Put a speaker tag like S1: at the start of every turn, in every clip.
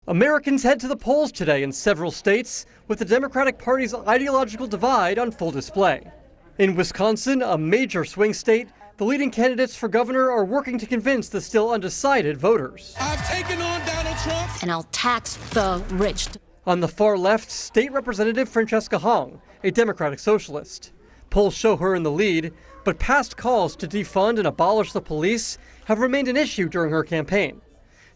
S1: Americans head to the polls today in several states, with the Democratic Party's ideological divide on full display. In Wisconsin, a major swing state, the leading candidates for governor are working to convince the still undecided voters.
S2: I've taken on Donald Trump,
S3: and I'll tax the rich.
S1: On the far left, State Representative Francesca Hong, a Democratic socialist. Polls show her in the lead, but past calls to defund and abolish the police have remained an issue during her campaign.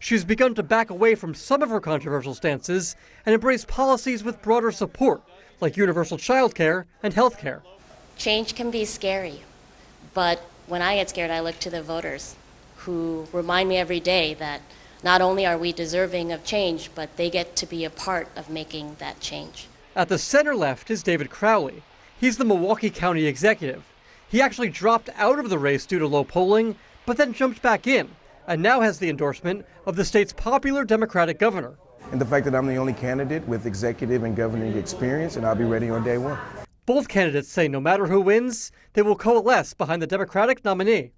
S1: She's begun to back away from some of her controversial stances and embrace policies with broader support, like universal child care and health care.
S4: Change can be scary, but when I get scared, I look to the voters who remind me every day that not only are we deserving of change, but they get to be a part of making that change.
S1: At the center left is David Crowley. He's the Milwaukee County executive. He actually dropped out of the race due to low polling, but then jumped back in, and now has the endorsement of the state's popular Democratic governor.
S5: And the fact that I'm the only candidate with executive and governing experience, and I'll be ready on day one.
S1: Both candidates say no matter who wins, they will coalesce behind the Democratic nominee.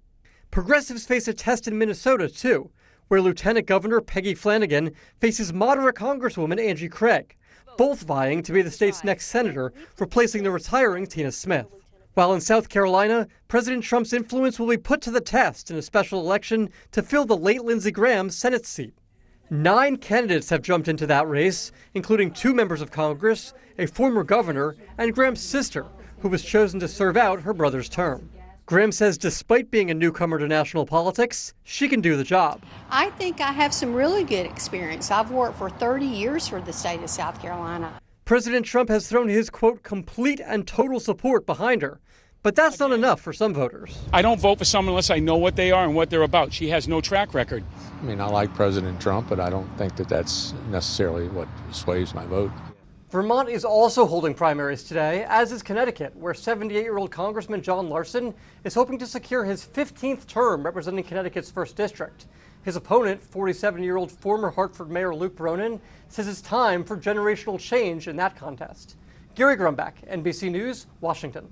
S1: Progressives face a test in Minnesota, too, where Lieutenant Governor Peggy Flanagan faces moderate Congresswoman Angie Craig, both vying to be the state's next senator, replacing the retiring Tina Smith. While in South Carolina, President Trump's influence will be put to the test in a special election to fill the late Lindsey Graham Senate seat. 9 candidates have jumped into that race, including 2 members of Congress, a former governor, and Graham's sister, who was chosen to serve out her brother's term. Graham says despite being a newcomer to national politics, she can do the job.
S6: I think I have some really good experience. I've worked for 30 years for the state of South Carolina.
S1: President Trump has thrown his, quote, complete and total support behind her. But that's not enough for some voters.
S7: I don't vote for someone unless I know what they are and what they're about. She has no track record.
S8: I mean, I like President Trump, but I don't think that that's necessarily what sways my vote.
S1: Vermont is also holding primaries today, as is Connecticut, where 78-year-old Congressman John Larson is hoping to secure his 15th term representing Connecticut's 1st District. His opponent, 47-year-old former Hartford Mayor Luke Bronin, says it's time for generational change in that contest. Gary Grumbach, NBC News, Washington.